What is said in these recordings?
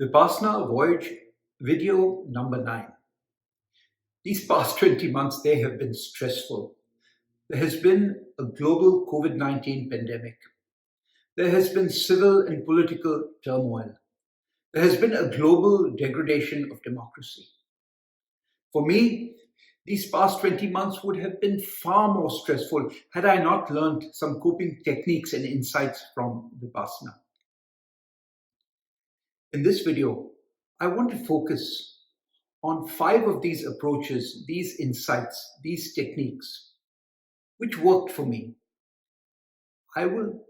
Vipassana Voyage video number 9. These past 20 months, they have been stressful. There has been a global COVID-19 pandemic. There has been civil and political turmoil. There has been a global degradation of democracy. For me, these past 20 months would have been far more stressful had I not learned some coping techniques and insights from Vipassana. In this video, I want to focus on 5 of these approaches, these insights, these techniques, which worked for me. I will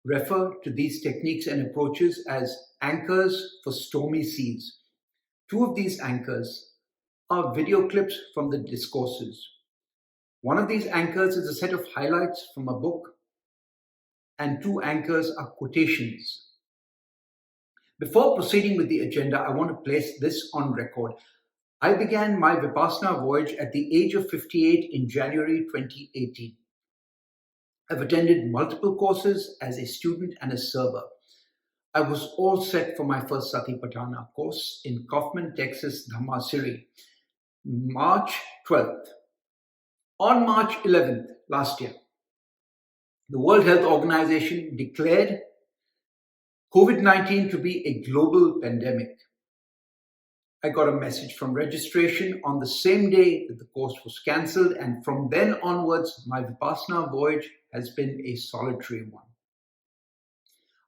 refer to these techniques and approaches as anchors for stormy seas. 2 of these anchors are video clips from the discourses. One of these anchors is a set of highlights from a book, and 2 anchors are quotations. Before proceeding with the agenda, I want to place this on record. I began my Vipassana voyage at the age of 58 in January 2018. I've attended multiple courses as a student and a server. I was all set for my first Satipatthana course in Kaufman, Texas, Dhammasiri, March 12th. On March 11th last year, the World Health Organization declared COVID-19 to be a global pandemic. I got a message from registration on the same day that the course was cancelled, and from then onwards, my Vipassana voyage has been a solitary one.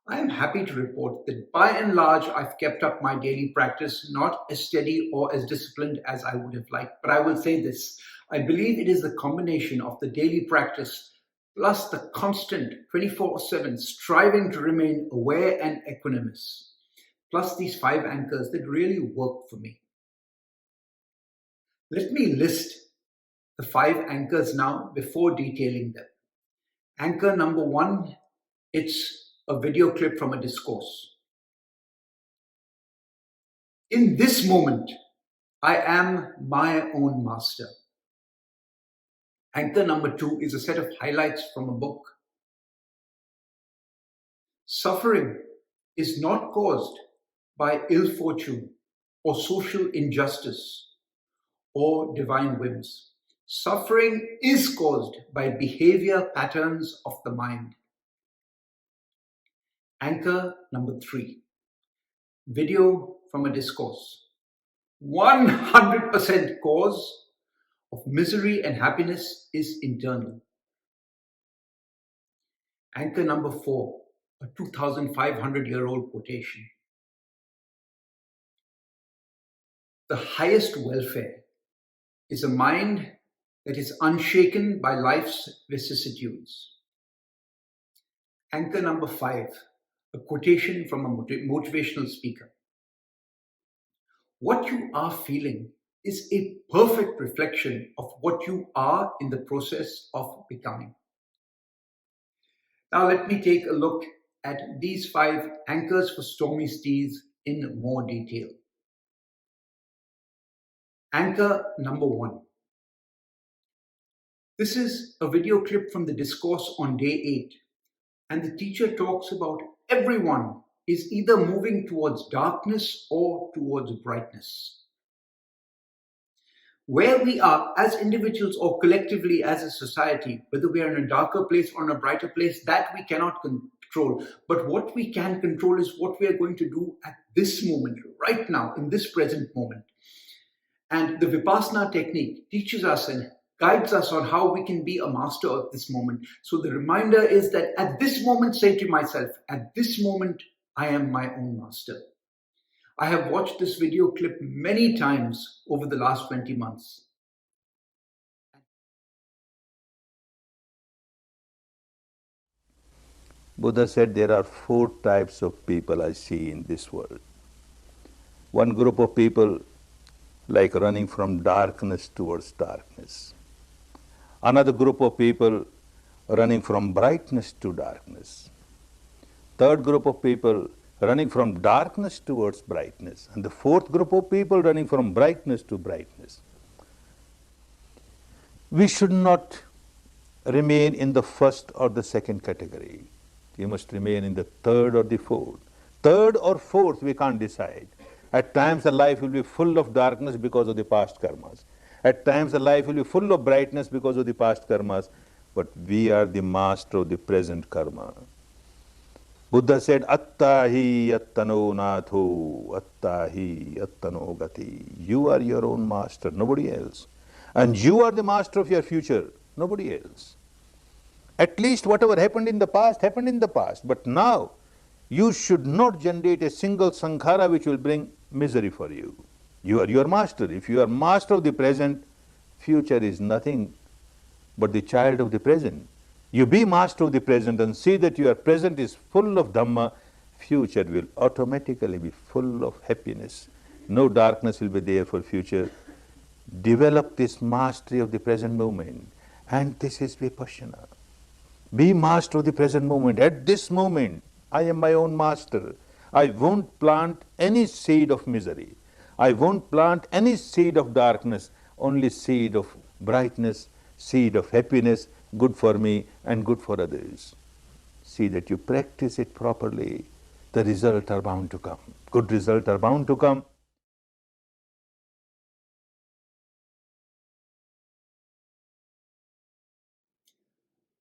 I am happy to report that by and large, I've kept up my daily practice, not as steady or as disciplined as I would have liked. But I will say this, I believe it is the combination of the daily practice plus the constant 24/7 striving to remain aware and equanimous, plus these 5 anchors that really work for me. Let me list the 5 anchors now before detailing them. Anchor number 1, it's a video clip from a discourse. In this moment, I am my own master. Anchor number 2 is a set of highlights from a book. Suffering is not caused by ill fortune or social injustice or divine whims. Suffering is caused by behavior patterns of the mind. Anchor number 3, video from a discourse. 100% cause of misery and happiness is internal. Anchor number 4, a 2,500-year-old quotation. The highest welfare is a mind that is unshaken by life's vicissitudes. Anchor number 5, a quotation from a motivational speaker. What you are feeling is a perfect reflection of what you are in the process of becoming. Now let me take a look at these 5 anchors for stormy seas in more detail. Anchor number 1. This is a video clip from the discourse on day 8, and the teacher talks about everyone is either moving towards darkness or towards brightness. Where we are as individuals or collectively as a society, whether we are in a darker place or in a brighter place, that we cannot control. But what we can control is what we are going to do at this moment, right now, in this present moment. And the Vipassana technique teaches us and guides us on how we can be a master of this moment. So the reminder is that at this moment, say to myself, at this moment, I am my own master. I have watched this video clip many times over the last 20 months. Buddha said there are 4 types of people I see in this world. One group of people like running from darkness towards darkness. Another group of people running from brightness to darkness. Third group of people running from darkness towards brightness. And the 4th group of people running from brightness to brightness. We should not remain in the first or the second category. We must remain in the third or the fourth. Third or fourth we can't decide. At times the life will be full of darkness because of the past karmas. At times the life will be full of brightness because of the past karmas. But we are the master of the present karma. Buddha said, Attahi attano natho, attahi attano gati. You are your own master, nobody else. And you are the master of your future, nobody else. At least whatever happened in the past, happened in the past. But now, you should not generate a single sankhara which will bring misery for you. You are your master. If you are master of the present, future is nothing but the child of the present. You be master of the present and see that your present is full of Dhamma, future will automatically be full of happiness. No darkness will be there for future. Develop this mastery of the present moment, and this is Vipassana. Be master of the present moment. At this moment, I am my own master. I won't plant any seed of misery. I won't plant any seed of darkness, only seed of brightness, seed of happiness, good for me and good for others. See that you practice it properly. The results are bound to come. Good results are bound to come.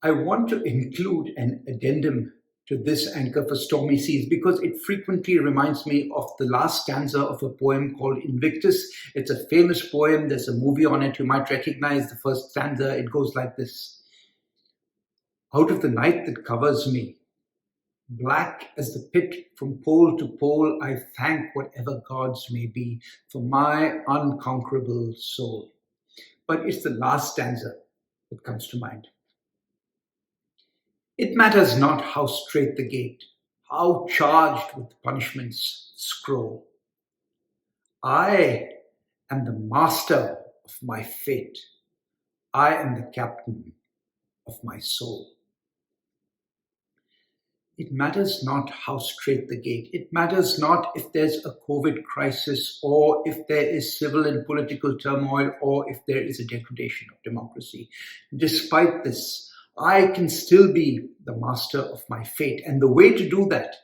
I want to include an addendum to this anchor for stormy seas because it frequently reminds me of the last stanza of a poem called Invictus. It's a famous poem. There's a movie on it. You might recognize the first stanza. It goes like this. Out of the night that covers me, black as the pit from pole to pole, I thank whatever gods may be for my unconquerable soul. But it's the last stanza that comes to mind. It matters not how straight the gate, how charged with punishments scroll. I am the master of my fate. I am the captain of my soul. It matters not how straight the gate. It matters not if there's a COVID crisis or if there is civil and political turmoil or if there is a degradation of democracy. Despite this, I can still be the master of my fate. And the way to do that,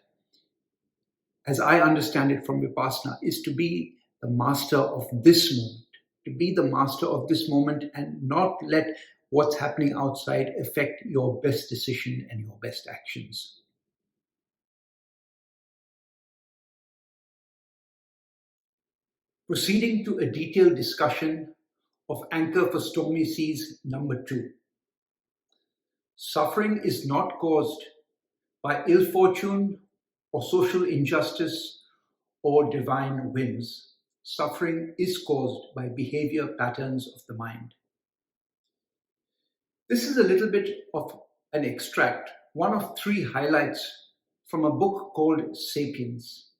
as I understand it from Vipassana, is to be the master of this moment, to be the master of this moment and not let what's happening outside affect your best decision and your best actions. Proceeding to a detailed discussion of Anchor for Stormy Seas number 2. Suffering is not caused by ill fortune or social injustice or divine whims. Suffering is caused by behavior patterns of the mind. This is a little bit of an extract, one of 3 highlights from a book called Sapiens.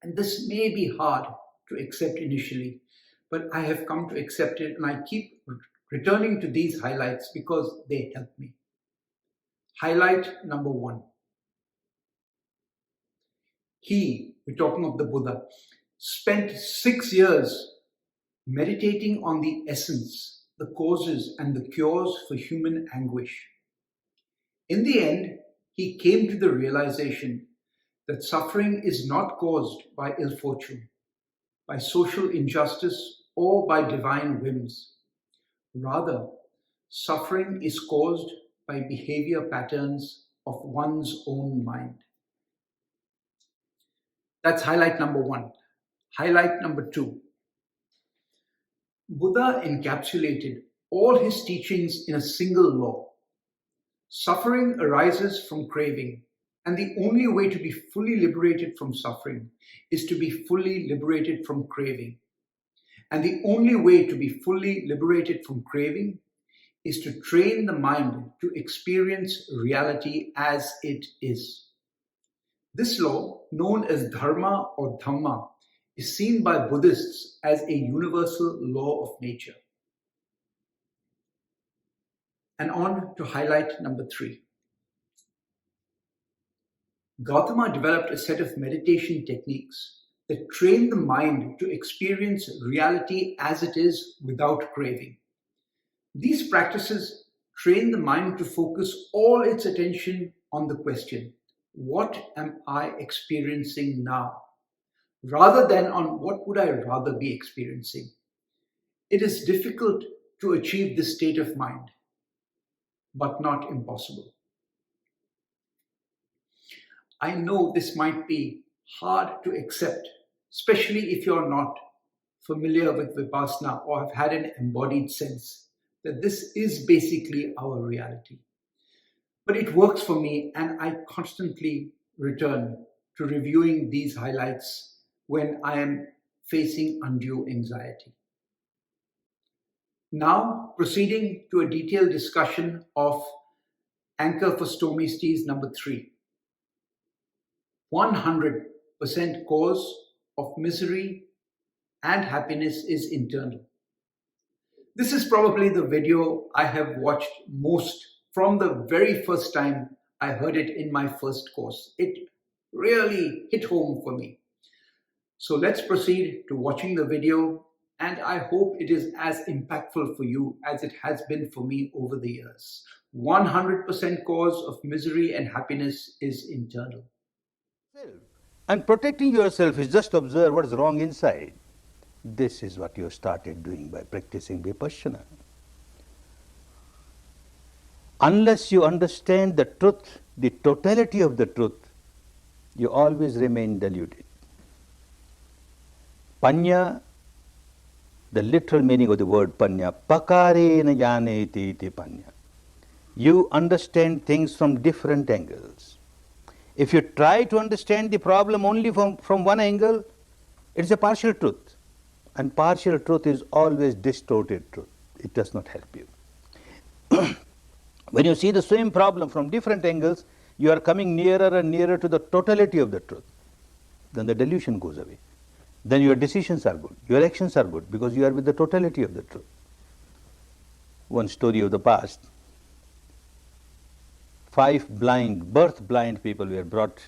And this may be hard to accept initially, but I have come to accept it and I keep returning to these highlights because they help me. Highlight number 1. We're talking of the Buddha, spent 6 years meditating on the essence, the causes and the cures for human anguish. In the end, he came to the realization that suffering is not caused by ill fortune, by social injustice, or by divine whims. Rather, suffering is caused by behavior patterns of one's own mind. That's highlight number 1. Highlight number 2. Buddha encapsulated all his teachings in a single law. Suffering arises from craving, and the only way to be fully liberated from suffering is to be fully liberated from craving. And the only way to be fully liberated from craving is to train the mind to experience reality as it is. This law, known as dharma or dhamma, is seen by Buddhists as a universal law of nature. And on to highlight number 3. Gautama developed a set of meditation techniques that train the mind to experience reality as it is without craving. These practices train the mind to focus all its attention on the question, what am I experiencing now? rather than on what would I rather be experiencing. It is difficult to achieve this state of mind, but not impossible. I know this might be hard to accept, especially if you're not familiar with Vipassana or have had an embodied sense that this is basically our reality. But it works for me, and I constantly return to reviewing these highlights when I am facing undue anxiety. Now, proceeding to a detailed discussion of Anchor for Stormy Steez number 3. 100% cause of misery and happiness is internal. This is probably the video I have watched most from the very first time I heard it in my first course. It really hit home for me. So let's proceed to watching the video, and I hope it is as impactful for you as it has been for me over the years. 100% cause of misery and happiness is internal. And protecting yourself is just observe what is wrong inside. This is what you started doing by practicing Vipassana. Unless you understand the truth, the totality of the truth, you always remain deluded. Panya, the literal meaning of the word panya, pakarena janeti iti panya. You understand things from different angles. If you try to understand the problem only from one angle, it's a partial truth. And partial truth is always distorted truth. It does not help you. When you see the same problem from different angles, you are coming nearer and nearer to the totality of the truth. Then the delusion goes away. Then your decisions are good, your actions are good, because you are with the totality of the truth. One story of the past. 5 birth blind people were brought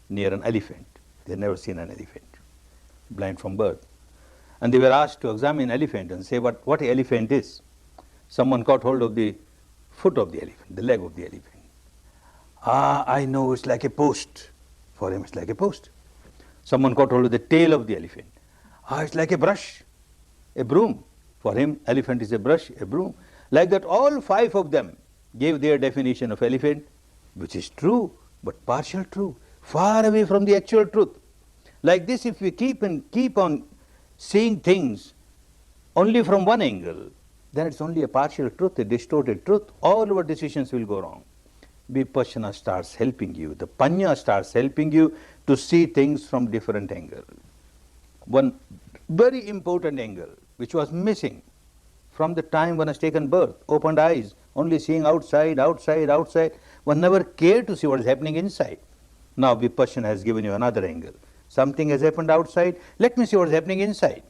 near an elephant. They had never seen an elephant, blind from birth. And they were asked to examine an elephant and say what an elephant is. Someone caught hold of the foot of the elephant, the leg of the elephant. I know, it's like a post. For him, it's like a post. Someone caught hold of the tail of the elephant. It's like a brush, a broom. For him, elephant is a brush, a broom. Like that, all 5 of them gave their definition of elephant, which is true, but partial true, far away from the actual truth. Like this, if we keep on seeing things only from one angle, then it's only a partial truth, a distorted truth. All our decisions will go wrong. Vipassana starts helping you. The Panya starts helping you to see things from different angles. One very important angle, which was missing from the time one has taken birth, opened eyes, only seeing outside, outside, outside. One never cared to see what is happening inside. Now Vipassana has given you another angle. Something has happened outside, let me see what is happening inside.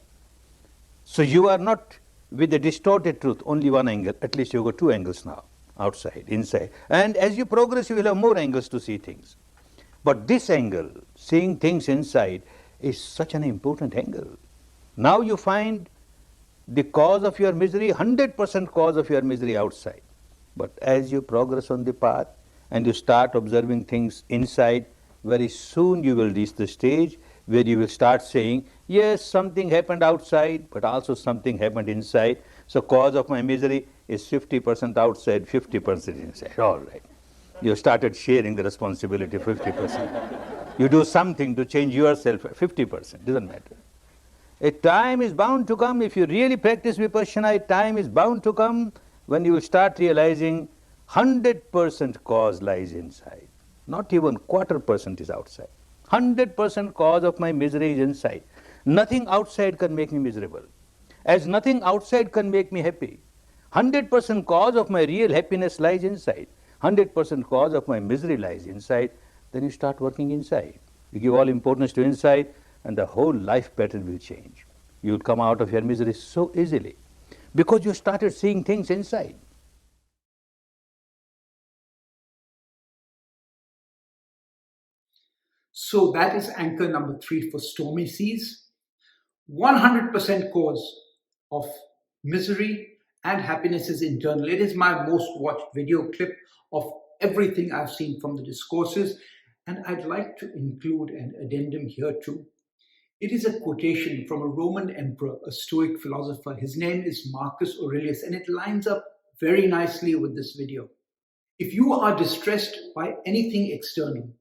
So you are not with the distorted truth, only one angle. At least you've got 2 angles now, outside, inside. And as you progress, you will have more angles to see things. But this angle, seeing things inside, is such an important angle. Now you find the cause of your misery, 100% cause of your misery outside. But as you progress on the path and you start observing things inside, very soon you will reach the stage where you will start saying, yes, something happened outside, but also something happened inside. So cause of my misery is 50% outside, 50% inside. All right. You started sharing the responsibility 50%. You do something to change yourself 50%, doesn't matter. A time is bound to come, if you really practice Vipassana, a time is bound to come when you will start realizing 100% cause lies inside. Not even 1/4% is outside. 100% cause of my misery is inside. Nothing outside can make me miserable. As nothing outside can make me happy. 100% cause of my real happiness lies inside. 100% cause of my misery lies inside. Then you start working inside. You give all importance to inside, and the whole life pattern will change. You will come out of your misery so easily because you started seeing things inside. So that is anchor number 3 for Stormy Seas. 100% cause of misery and happiness is internal. It is my most watched video clip of everything I've seen from the discourses. And I'd like to include an addendum here too. It is a quotation from a Roman emperor, a Stoic philosopher. His name is Marcus Aurelius, and it lines up very nicely with this video. If you are distressed by anything external,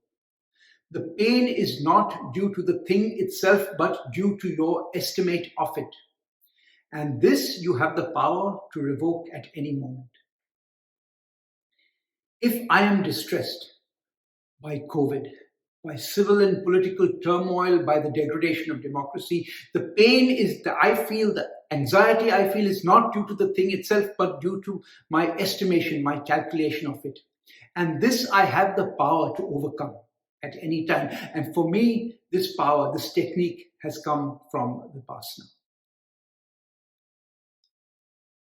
the pain is not due to the thing itself, but due to your estimate of it. And this you have the power to revoke at any moment. If I am distressed by COVID, by civil and political turmoil, by the degradation of democracy, the pain is that I feel, the anxiety I feel is not due to the thing itself, but due to my estimation, my calculation of it. And this I have the power to overcome at any time. And for me, this power, this technique has come from Vipassana.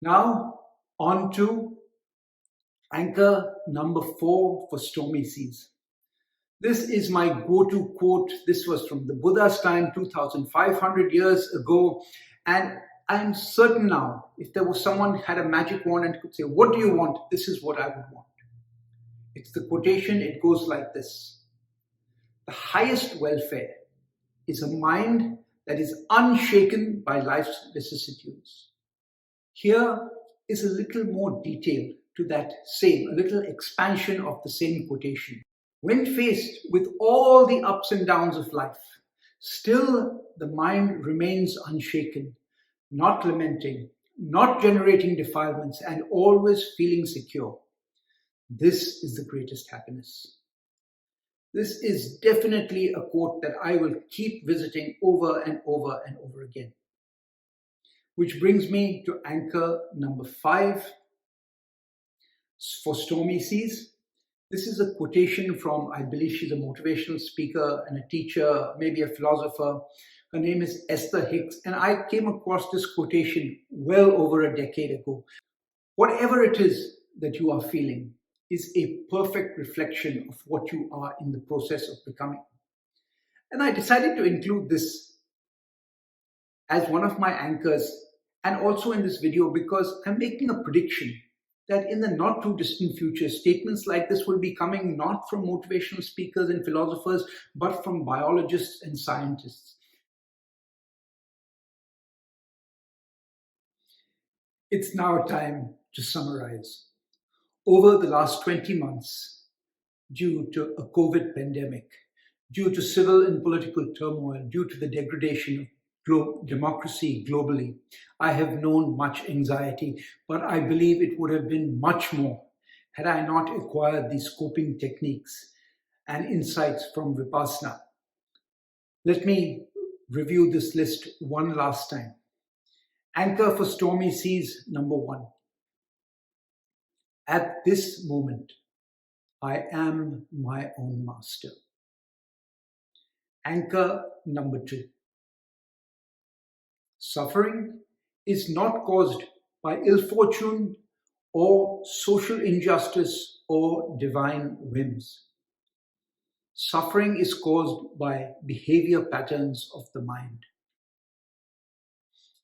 Now, on to anchor number 4 for stormy seas. This is my go-to quote. This was from the Buddha's time, 2,500 years ago. And I'm certain now, if there was someone who had a magic wand and could say, what do you want? This is what I would want. It's the quotation. It goes like this. The highest welfare is a mind that is unshaken by life's vicissitudes. Here is a little more detail to that same, a little expansion of the same quotation. When faced with all the ups and downs of life, still the mind remains unshaken, not lamenting, not generating defilements, and always feeling secure. This is the greatest happiness. This is definitely a quote that I will keep visiting over and over and over again. Which brings me to anchor number 5 for stormy seas. This is a quotation from, I believe she's a motivational speaker and a teacher, maybe a philosopher. Her name is Esther Hicks, and I came across this quotation well over a decade ago. Whatever it is that you are feeling is a perfect reflection of what you are in the process of becoming. And I decided to include this as one of my anchors and also in this video because I'm making a prediction that in the not too distant future, statements like this will be coming not from motivational speakers and philosophers, but from biologists and scientists. It's now time to summarize. Over the last 20 months, due to a COVID pandemic, due to civil and political turmoil, due to the degradation of democracy globally, I have known much anxiety, but I believe it would have been much more had I not acquired these coping techniques and insights from Vipassana. Let me review this list one last time. Anchor for stormy seas, number 1. At this moment, I am my own master. Anchor number 2. Suffering is not caused by ill fortune or social injustice or divine whims. Suffering is caused by behavior patterns of the mind.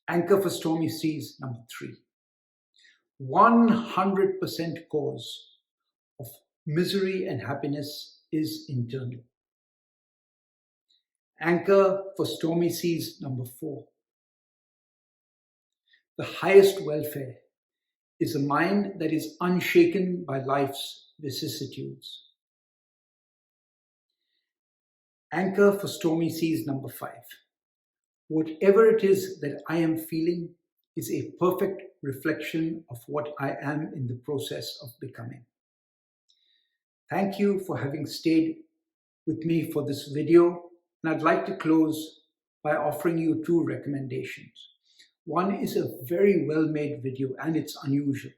Anchor for stormy seas, number 3. 100% cause of misery and happiness is internal. Anchor for stormy seas, number 4. The highest welfare is a mind that is unshaken by life's vicissitudes. Anchor for stormy seas, number 5. Whatever it is that I am feeling is a perfect reflection of what I am in the process of becoming. Thank you for having stayed with me for this video, and I'd like to close by offering you 2 recommendations. One is a very well-made video and it's unusual.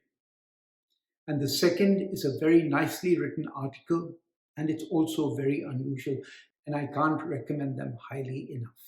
And the second is a very nicely written article and it's also very unusual, and I can't recommend them highly enough.